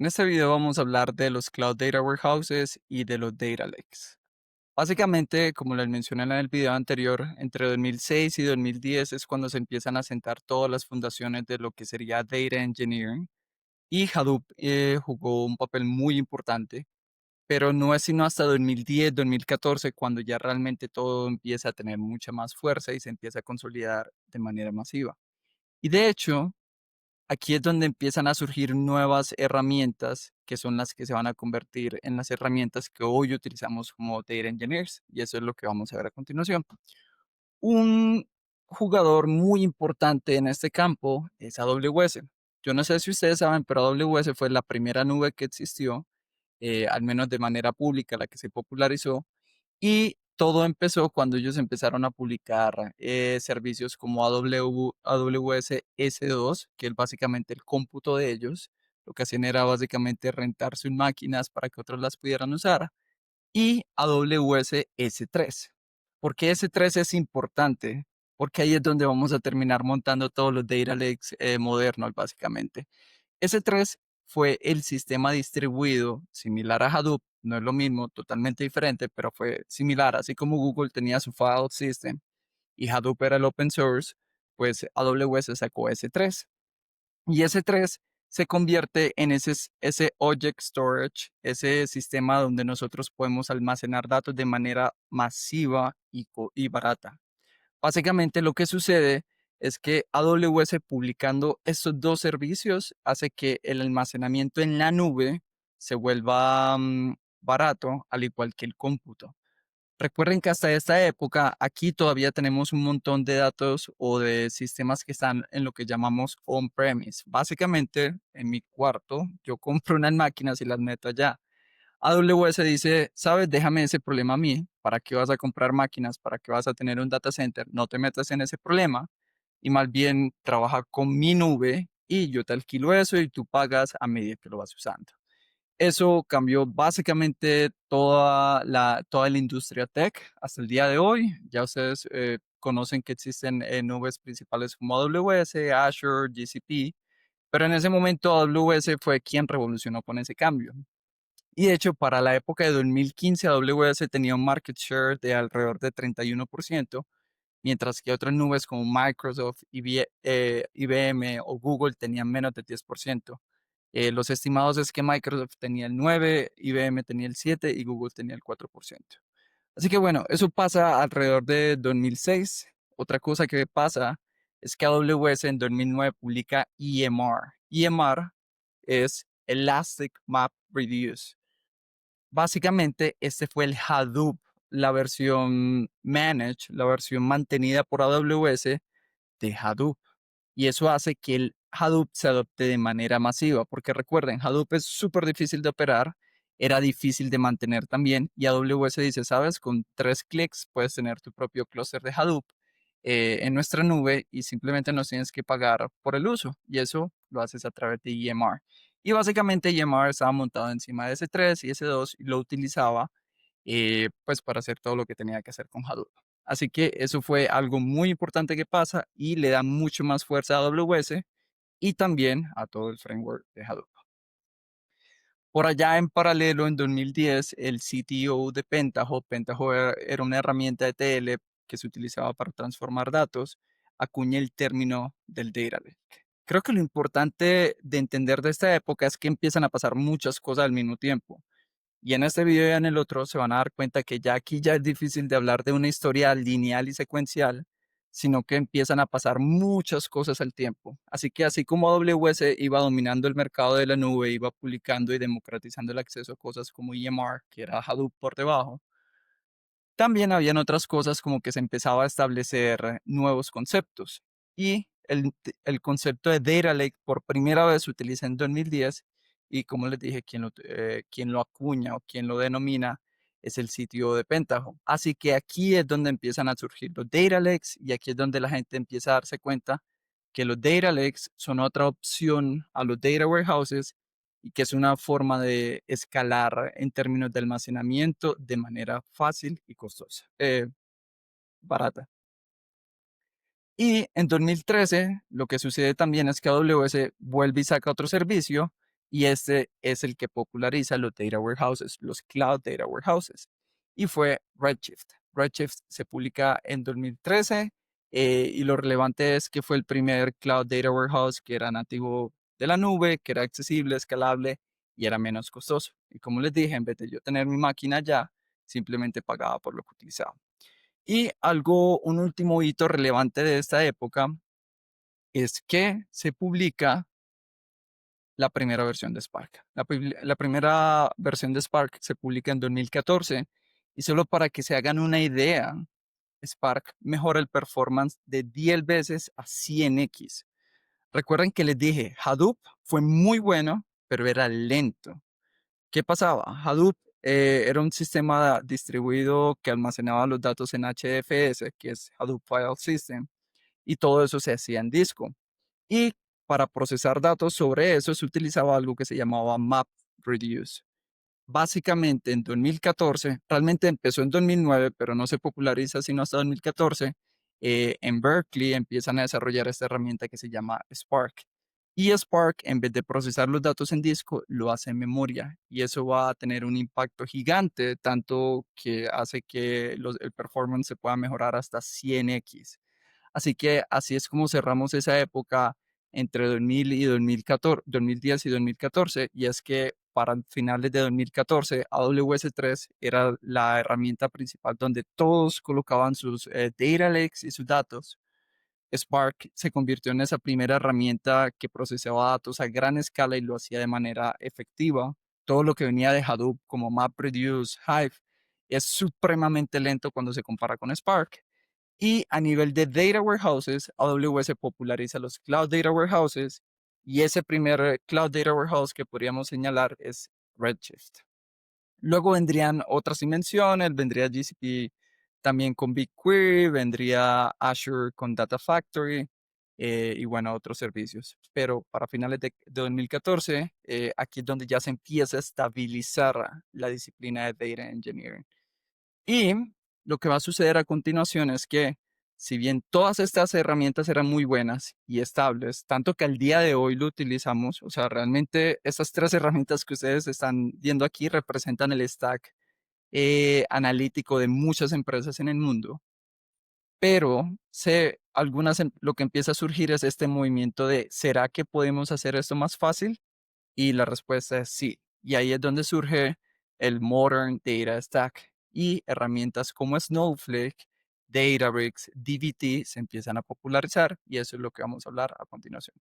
En este video vamos a hablar de los Cloud Data Warehouses y de los Data Lakes. Básicamente, como les mencioné en el video anterior, entre 2006 y 2010 es cuando se empiezan a sentar todas las fundaciones de lo que sería Data Engineering y Hadoop jugó un papel muy importante, pero no es sino hasta 2010, 2014 cuando ya realmente todo empieza a tener mucha más fuerza y se empieza a consolidar de manera masiva. Y de hecho, aquí es donde empiezan a surgir nuevas herramientas que son las que se van a convertir en las herramientas que hoy utilizamos como Data Engineers, y eso es lo que vamos a ver a continuación. Un jugador muy importante en este campo es AWS. Yo no sé si ustedes saben, pero AWS fue la primera nube que existió, al menos de manera pública, la que se popularizó, y todo empezó cuando ellos empezaron a publicar servicios como AWS S2, que es básicamente el cómputo de ellos. Lo que hacían era básicamente rentar sus máquinas para que otros las pudieran usar. Y AWS S3. ¿Por qué S3 es importante? Porque ahí es donde vamos a terminar montando todos los data lakes modernos, básicamente. S3 fue el sistema distribuido similar a Hadoop, no es lo mismo, totalmente diferente, pero fue similar, así como Google tenía su file system y Hadoop era el open source, pues AWS sacó S3. Y S3 se convierte en ese object storage, ese sistema donde nosotros podemos almacenar datos de manera masiva y barata. Básicamente lo que sucede es que AWS publicando estos dos servicios hace que el almacenamiento en la nube se vuelva barato, al igual que el cómputo. Recuerden que hasta esta época aquí todavía tenemos un montón de datos o de sistemas que están en lo que llamamos on-premise. Básicamente, en mi cuarto, yo compro unas máquinas y las meto allá. AWS dice, sabes, déjame ese problema a mí. ¿Para qué vas a comprar máquinas? ¿Para qué vas a tener un data center? No te metas en ese problema y más bien trabaja con mi nube y yo te alquilo eso y tú pagas a medida que lo vas usando. Eso cambió básicamente toda la industria tech hasta el día de hoy. Ya ustedes conocen que existen nubes principales como AWS, Azure, GCP, pero en ese momento AWS fue quien revolucionó con ese cambio. Y de hecho, para la época de 2015, AWS tenía un market share de alrededor de 31%, mientras que otras nubes como Microsoft, IBM o Google tenían menos del 10%. Los estimados es que Microsoft tenía el 9%, IBM tenía el 7% y Google tenía el 4%. Así que bueno, eso pasa alrededor de 2006. Otra cosa que pasa es que AWS en 2009 publica EMR. EMR es Elastic Map Reduce. Básicamente, este fue el Hadoop, la versión managed, la versión mantenida por AWS de Hadoop. Y eso hace que el Hadoop se adopte de manera masiva, porque recuerden, Hadoop es súper difícil de operar, era difícil de mantener también, y AWS dice, sabes, con 3 clics puedes tener tu propio clúster de Hadoop en nuestra nube y simplemente nos tienes que pagar por el uso, y eso lo haces a través de EMR. Y básicamente EMR estaba montado encima de S3 y S2 y lo utilizaba pues para hacer todo lo que tenía que hacer con Hadoop. Así que eso fue algo muy importante que pasa y le da mucho más fuerza a AWS y también a todo el framework de Hadoop. Por allá en paralelo, en 2010, el CTO de Pentaho era una herramienta de ETL que se utilizaba para transformar datos, acuña el término del data lake. Creo que lo importante de entender de esta época es que empiezan a pasar muchas cosas al mismo tiempo. Y en este video y en el otro se van a dar cuenta que ya aquí ya es difícil de hablar de una historia lineal y secuencial, sino que empiezan a pasar muchas cosas al tiempo. Así que así como AWS iba dominando el mercado de la nube, iba publicando y democratizando el acceso a cosas como EMR, que era Hadoop por debajo, también habían otras cosas como que se empezaba a establecer nuevos conceptos. Y el concepto de Data Lake por primera vez se utiliza en 2010 y como les dije, quien lo acuña o quien lo denomina es el sitio de Pentaho. Así que aquí es donde empiezan a surgir los Data Lakes y aquí es donde la gente empieza a darse cuenta que los Data Lakes son otra opción a los Data Warehouses y que es una forma de escalar en términos de almacenamiento de manera fácil y costosa, barata. Y en 2013, lo que sucede también es que AWS vuelve y saca otro servicio y este es el que populariza los data warehouses, los cloud data warehouses, y fue Redshift. Redshift se publica en 2013 y lo relevante es que fue el primer cloud data warehouse que era nativo de la nube, que era accesible, escalable y era menos costoso. Y como les dije, en vez de yo tener mi máquina ya, simplemente pagaba por lo que utilizaba. Y un último hito relevante de esta época es que se publica la primera versión de Spark. La primera versión de Spark se publica en 2014 y solo para que se hagan una idea, Spark mejora el performance de 10 veces a 100x. Recuerden que les dije, Hadoop fue muy bueno, pero era lento. ¿Qué pasaba? Hadoop era un sistema distribuido que almacenaba los datos en HDFS, que es Hadoop File System, y todo eso se hacía en disco. Y para procesar datos sobre eso se utilizaba algo que se llamaba MapReduce. Básicamente en 2014, realmente empezó en 2009, pero no se populariza sino hasta 2014, en Berkeley empiezan a desarrollar esta herramienta que se llama Spark. Y Spark, en vez de procesar los datos en disco, lo hace en memoria. Y eso va a tener un impacto gigante, tanto que hace que el performance se pueda mejorar hasta 100x. Así que así es como cerramos esa época entre 2000 y 2014, 2010 y 2014, y es que para finales de 2014, AWS 3 era la herramienta principal donde todos colocaban sus data lakes y sus datos. Spark se convirtió en esa primera herramienta que procesaba datos a gran escala y lo hacía de manera efectiva. Todo lo que venía de Hadoop como MapReduce, Hive, es supremamente lento cuando se compara con Spark. Y a nivel de data warehouses, AWS populariza los cloud data warehouses y ese primer cloud data warehouse que podríamos señalar es Redshift. Luego vendrían otras dimensiones, vendría GCP también con BigQuery, vendría Azure con Data Factory y bueno, otros servicios. Pero para finales de 2014, aquí es donde ya se empieza a estabilizar la disciplina de Data Engineering. Y lo que va a suceder a continuación es que, si bien todas estas herramientas eran muy buenas y estables, tanto que al día de hoy lo utilizamos, o sea, realmente estas tres herramientas que ustedes están viendo aquí representan el stack analítico de muchas empresas en el mundo, pero lo que empieza a surgir es este movimiento de, ¿será que podemos hacer esto más fácil? Y la respuesta es sí. Y ahí es donde surge el Modern Data Stack y herramientas como Snowflake, Databricks, dbt se empiezan a popularizar y eso es lo que vamos a hablar a continuación.